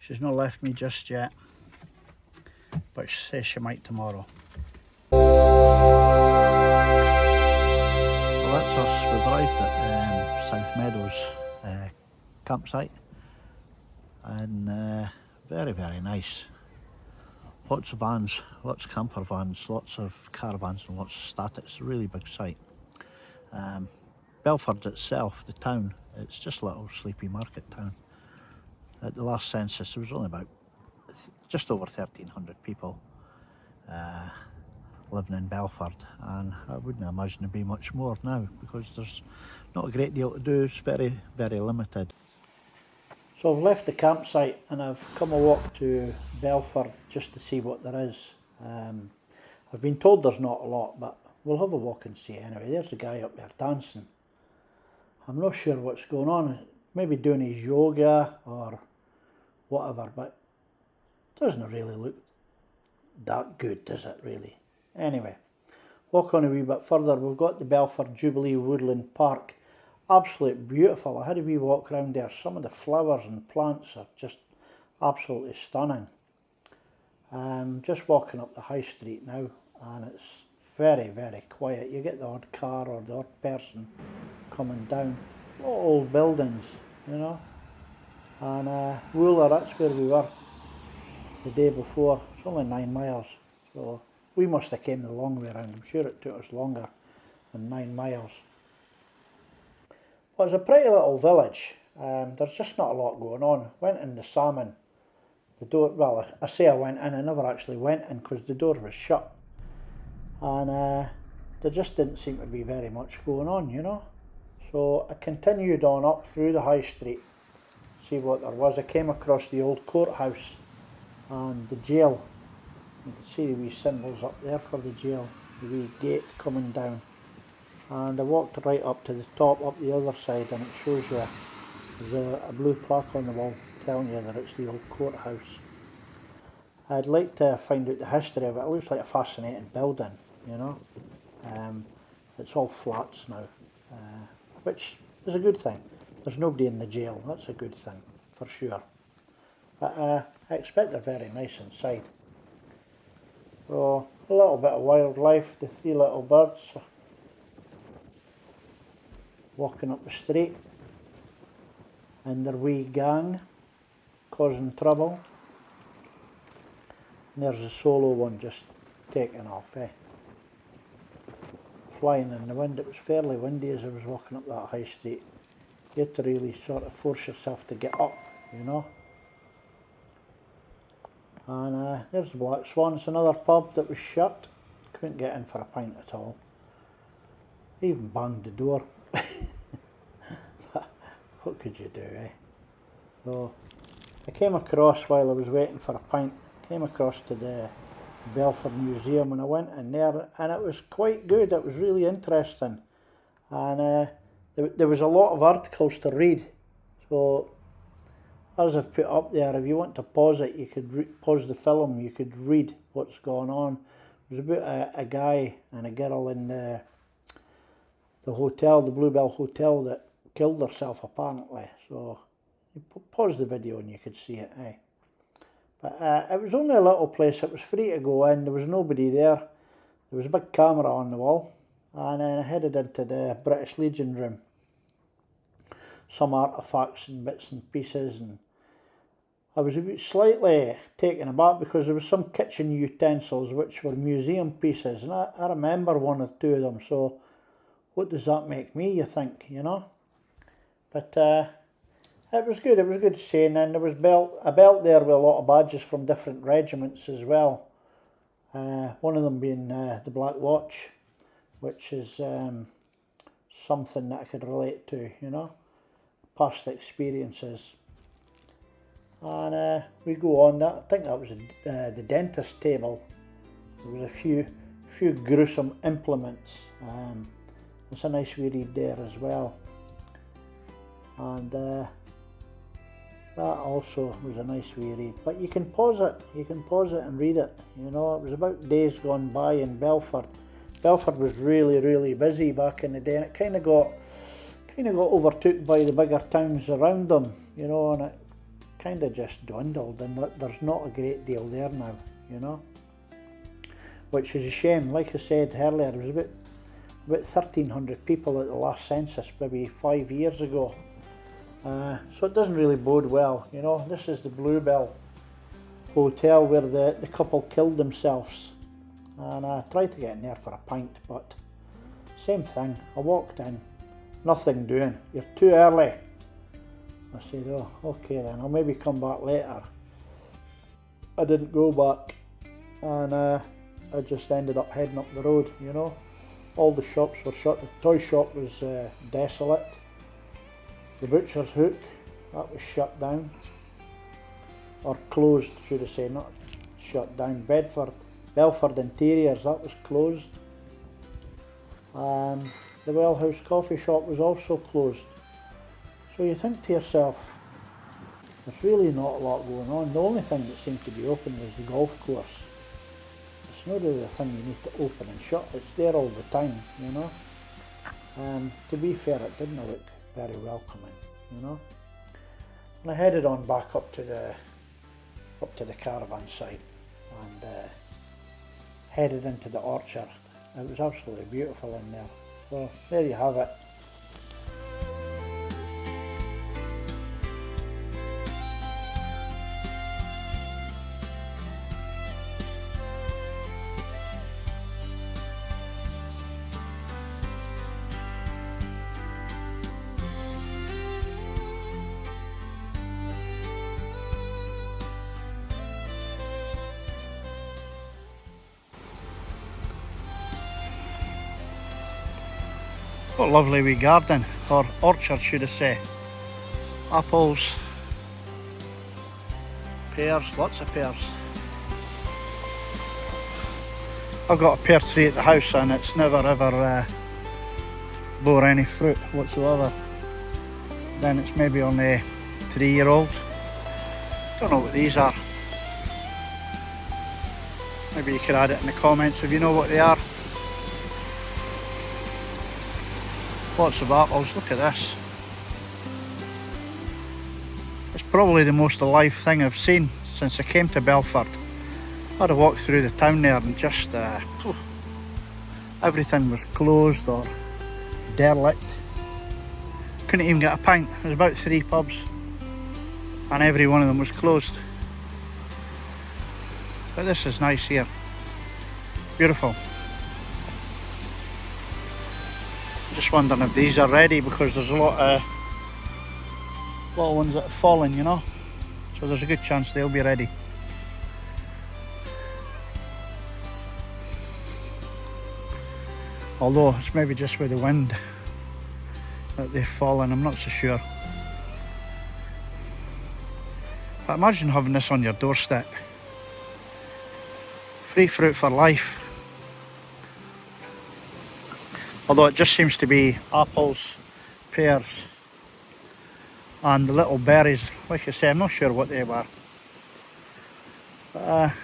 She's not left me just yet, but she says she might tomorrow. Well, that's us. We've arrived at South Meadows campsite, and very, very nice. Lots of vans, lots of camper vans, lots of caravans and lots of static. It's a really big site. Belford itself, the town, it's just a little sleepy market town. At the last census there was only about just over 1,300 people living in Belford, and I wouldn't imagine there'd be much more now because there's not a great deal to do. It's very, very limited. So I've left the campsite and I've come a walk to Belford just to see what there is. I've been told there's not a lot, but we'll have a walk and see anyway. There's a guy up there dancing. I'm not sure what's going on. Maybe doing his yoga or whatever, but it doesn't really look that good, does it really? Anyway, walk on a wee bit further. We've got the Belford Jubilee Woodland Park. Absolutely beautiful. I had a wee walk around there. Some of the flowers and plants are just absolutely stunning. Just walking up the high street now, and it's very, very quiet. You get the odd car or the odd person coming down. Old buildings, you know. And Wooler, that's where we were the day before. It's only 9 miles, so we must have came the long way around. I'm sure it took us longer than 9 miles. Well, it's a pretty little village. There's just not a lot going on. Went in the salmon. The door, well, I say I went in, I never actually went in because the door was shut. And there just didn't seem to be very much going on, you know. So I continued on up through the high street, see what there was. I came across the old courthouse and the jail. You can see the wee symbols up there for the jail, the wee gate coming down. And I walked right up to the top, up the other side, and it shows you there's a blue plaque on the wall telling you that it's the old courthouse. I'd like to find out the history of it. It looks like a fascinating building, you know. It's all flats now, which is a good thing. There's nobody in the jail, that's a good thing, for sure. But I expect they're very nice inside. So, a little bit of wildlife, the 3 little birds walking up the street in their wee gang, causing trouble. And there's a solo one just taking off, flying in the wind. It was fairly windy as I was walking up that high street. You had to really sort of force yourself to get up, you know. And there's the Black Swan. It's another pub that was shut. Couldn't get in for a pint at all. They even banged the door. What could you do, So I came across, while I was waiting for a pint, came across to the Belford Museum, and I went in there and it was quite good. It was really interesting, and there was a lot of articles to read. So as I've put up there, if you want to pause it, you could pause the film, you could read what's going on. It was about a guy and a girl in the hotel, the Bluebell Hotel, that killed herself apparently. So you pause the video and you could see it, But it was only a little place. It was free to go in. There was nobody there. There was a big camera on the wall, and then I headed into the British Legion room. Some artefacts and bits and pieces, and I was a bit slightly taken aback because there was some kitchen utensils which were museum pieces, and I remember 1 or 2 of them. So what does that make me, you think, you know? But it was good. It was good seeing, and there was a belt there with a lot of badges from different regiments as well. One of them being the Black Watch, which is something that I could relate to, you know, past experiences. And we go on. That I think that was the dentist table. There was a few gruesome implements. It's a nice wee read there as well. And that also was a nice wee read. But you can pause it and read it, you know. It was about days gone by in Belford. Belford was really, really busy back in the day, and it kind of got overtook by the bigger towns around them, you know, and it kind of just dwindled, and there's not a great deal there now, you know, which is a shame. Like I said earlier, it was about 1,300 people at the last census, maybe 5 years ago. So it doesn't really bode well, you know. This is the Bluebell Hotel where the couple killed themselves, and I tried to get in there for a pint, but same thing. I walked in, nothing doing. You're too early. I said, oh, okay then, I'll maybe come back later. I didn't go back, and I just ended up heading up the road, you know. All the shops were shut. The toy shop was desolate. The butcher's hook, that was shut down, or closed, should I say, not shut down. Belford Interiors, that was closed. The Well House coffee shop was also closed. So you think to yourself, there's really not a lot going on. The only thing that seemed to be open was the golf course. It's not really a thing you need to open and shut. It's there all the time, you know. And to be fair, it didn't look very welcoming, you know. And I headed on back up to the caravan site and headed into the orchard. It was absolutely beautiful in there. So there you have it. What a lovely wee garden, or orchard should I say. Apples, pears, lots of pears. I've got a pear tree at the house and it's never ever bore any fruit whatsoever. Then it's maybe only 3-year-old. Don't know what these are. Maybe you could add it in the comments if you know what they are. Lots of apples, look at this. It's probably the most alive thing I've seen since I came to Belford. I had a walk through the town there and just everything was closed or derelict. Couldn't even get a pint. There was about 3 pubs and every one of them was closed. But this is nice here. Beautiful. Just wondering if these are ready, because there's a lot of ones that have fallen, you know, so there's a good chance they'll be ready. Although it's maybe just with the wind that they've fallen, I'm not so sure. But imagine having this on your doorstep. Free fruit for life. Although it just seems to be apples, pears and the little berries. Like I say, I'm not sure what they were. But I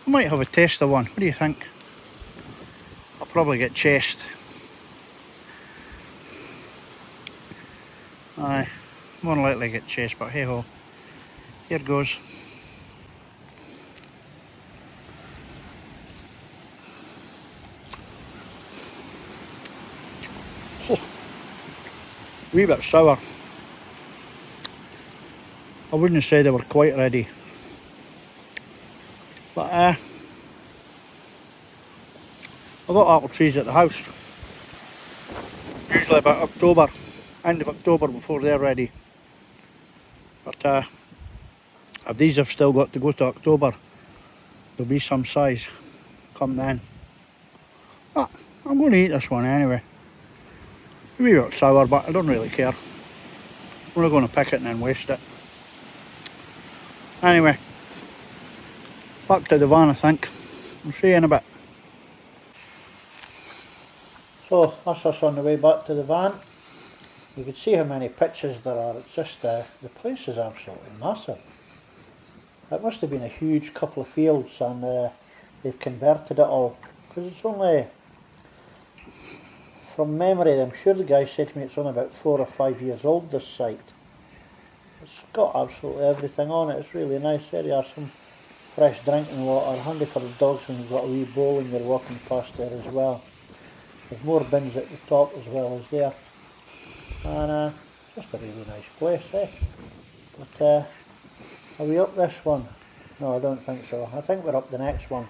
might have a taste of one. What do you think? I'll probably get chased. Aye, more than likely get chased, but hey ho, here goes. Wee bit sour. I wouldn't say they were quite ready, but I've got apple trees at the house, usually about October, end of October before they're ready. But if these have still got to go to October, there'll be some size come then. But I'm going to eat this one anyway. A wee bit sour, but I don't really care. I'm not going to pick it and then waste it. Anyway, back to the van I think. I'll see you in a bit. So that's us on the way back to the van. You can see how many pitches there are. It's just the place is absolutely massive. It must have been a huge couple of fields, and they've converted it all, because it's only, from memory, I'm sure the guy said to me it's only about 4 or 5 years old, this site. It's got absolutely everything on it. It's really nice. There you are, some fresh drinking water, handy for the dogs when you've got a wee bowl and you're walking past there as well. There's more bins at the top as well as there. And just a really nice place, eh? But are we up this one? No, I don't think so. I think we're up the next one.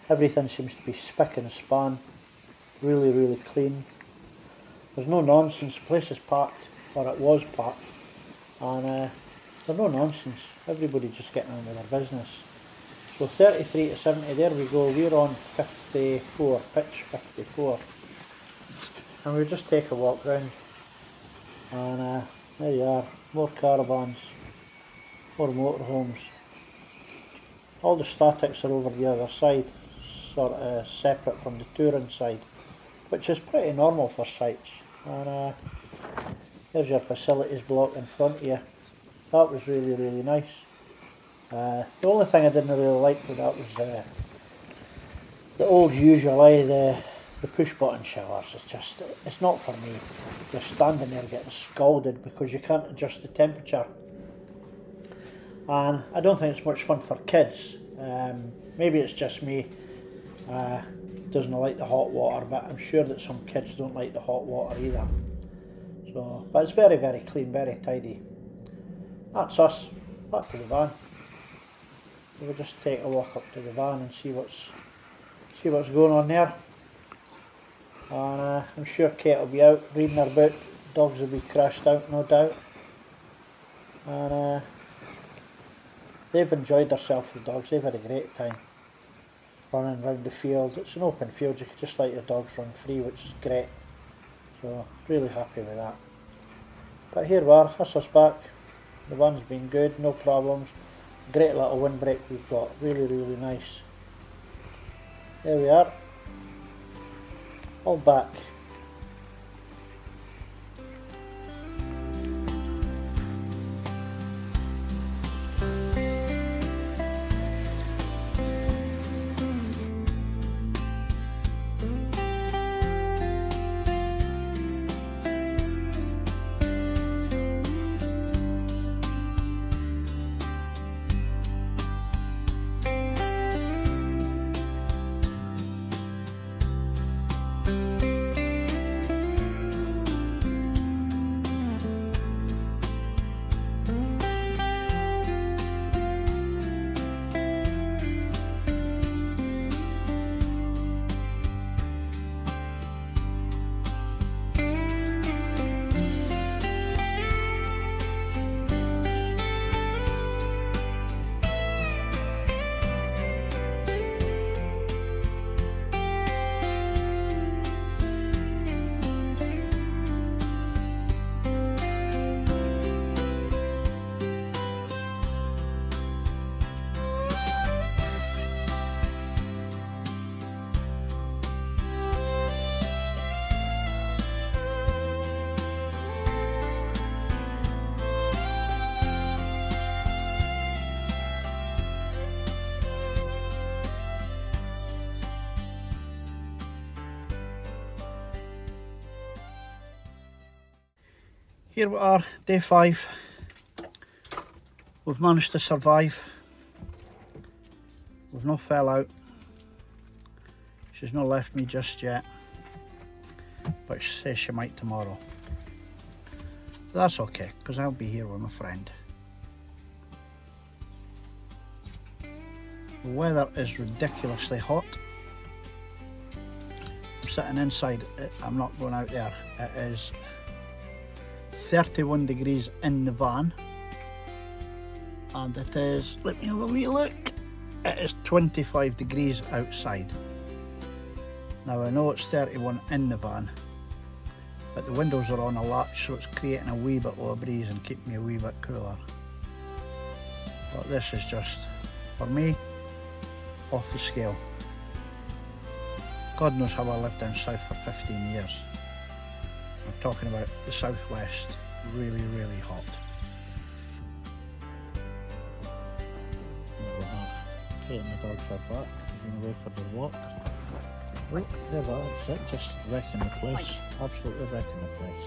Everything seems to be spick and span. Really, really clean. There's no nonsense. The place is packed, or it was packed. And there's no nonsense. Everybody just getting on with their business. So 33 to 70, there we go. We're on 54, pitch 54. And we'll just take a walk round. And there you are. More caravans. More motorhomes. All the statics are over the other side, sort of separate from the touring side, which is pretty normal for sites. And there's your facilities block in front of you. That was really, really nice. The only thing I didn't really like with that was the old usual, the push button showers. It's not for me. You're standing there getting scalded because you can't adjust the temperature. And I don't think it's much fun for kids. Maybe it's just me, doesn't like the hot water, but I'm sure that some kids don't like the hot water either. So, but it's very, very clean, very tidy. That's us. Back to the van. We'll just take a walk up to the van and see what's going on there. And I'm sure Kate will be out reading her book. Dogs will be crashed out, no doubt. And they've enjoyed themselves, the dogs. They've had a great time running around the field. It's an open field. You can just let your dogs run free, which is great. So really happy with that. But here we are. That's us back. The van's been good, no problems. Great little windbreak we've got. Really, really nice. There we are. All back. Here we are, day 5. We've managed to survive. We've not fell out. She's not left me just yet, but she says she might tomorrow. That's okay, because I'll be here with my friend. The weather is ridiculously hot. I'm sitting inside, I'm not going out there. It is 31 degrees in the van, and it is, let me have a wee look, it is 25 degrees outside. Now I know it's 31 in the van, but the windows are on a latch, so it's creating a wee bit of a breeze and keeping me a wee bit cooler. But this is just, for me, off the scale. God knows how I lived down south for 15 years. I'm talking about the southwest, really, really hot. Kate and the dogs are back, going away for their walk. Right, there we are, that's it, just wrecking the place, absolutely wrecking the place.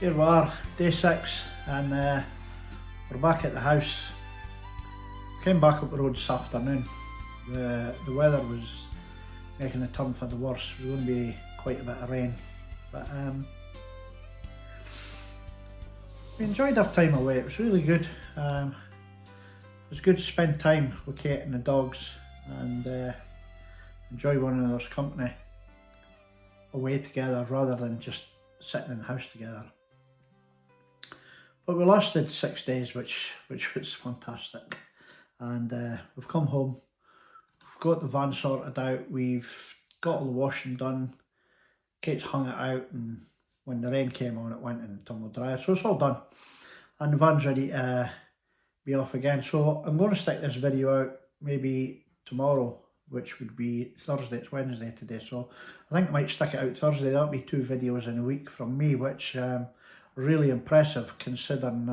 Here we are, day 6, and we're back at the house. Came back up the road this afternoon. The weather was making a turn for the worse. There was going to be quite a bit of rain, but we enjoyed our time away. It was really good. It was good to spend time with Kate and the dogs and enjoy one another's company away together rather than just sitting in the house together. But we lasted 6 days, which was fantastic. And we've come home, we've got the van sorted out, we've got all the washing done, Kate's hung it out, and when the rain came on it went in the tumble dryer, so it's all done. And the van's ready to be off again. So I'm going to stick this video out maybe tomorrow, which would be Thursday. It's Wednesday today, so I think I might stick it out Thursday. That'll be 2 videos in a week from me, which really impressive considering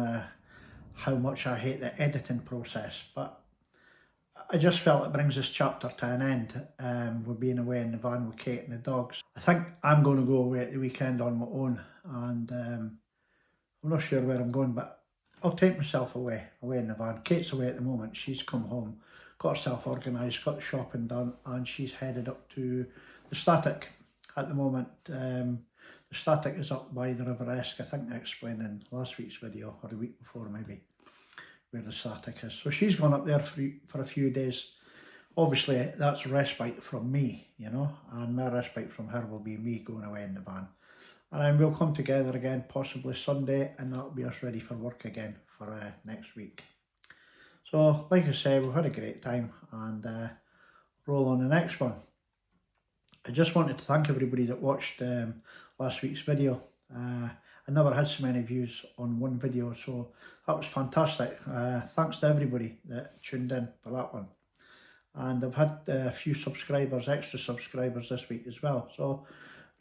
how much I hate the editing process. But I just felt it brings this chapter to an end with being away in the van with Kate and the dogs. I think I'm going to go away at the weekend on my own, and I'm not sure where I'm going, but I'll take myself away in the van. Kate's away at the moment. She's come home, got herself organised, got the shopping done, and she's headed up to the Static at the moment. The Static is up by the River Esk. I think I explained in last week's video, or the week before maybe, where the Static is. So she's gone up there for a few days. Obviously that's respite from me, you know, and my respite from her will be me going away in the van. And then we'll come together again possibly Sunday, and that'll be us ready for work again for next week. So like I say, we've had a great time, and roll on the next one. I just wanted to thank everybody that watched last week's video. I never had so many views on one video, so that was fantastic. Thanks to everybody that tuned in for that one. And I've had a few subscribers, extra subscribers this week as well, so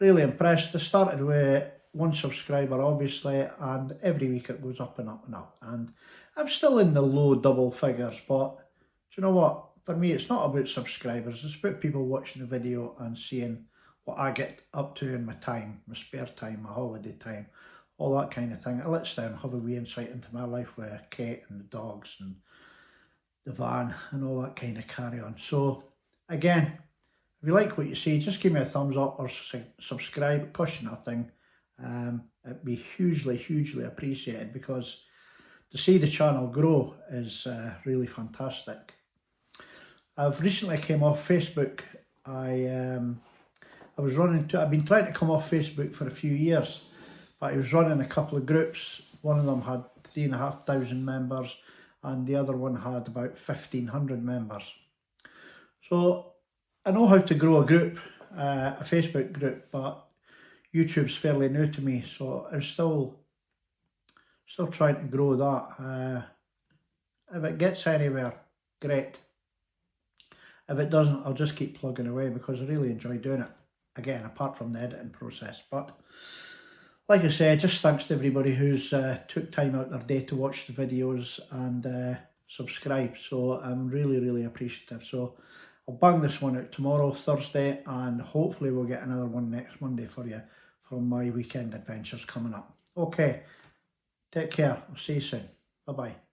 really impressed. I started with 1 subscriber obviously, and every week it goes up and up and up, and I'm still in the low double figures. But do you know what? For me, it's not about subscribers, it's about people watching the video and seeing what I get up to in my time, my spare time, my holiday time, all that kind of thing. It lets them have a wee insight into my life with Kate and the dogs and the van and all that kind of carry on. So again, if you like what you see, just give me a thumbs up or subscribe. It costs you nothing. It'd be hugely appreciated, because to see the channel grow is really fantastic. I've recently came off Facebook. I've been trying to come off Facebook for a few years, but I was running a couple of groups. One of them had 3,500 members, and the other one had about 1,500 members. So I know how to grow a group, a Facebook group, but YouTube's fairly new to me, so I'm still trying to grow that. If it gets anywhere, great. If it doesn't, I'll just keep plugging away, because I really enjoy doing it. Again, apart from the editing process. But like I say, just thanks to everybody who's took time out their day to watch the videos and subscribe. So I'm really appreciative. So I'll bang this one out tomorrow, Thursday, and hopefully we'll get another one next Monday for you from my weekend adventures coming up. Okay, take care. I'll see you soon. Bye-bye.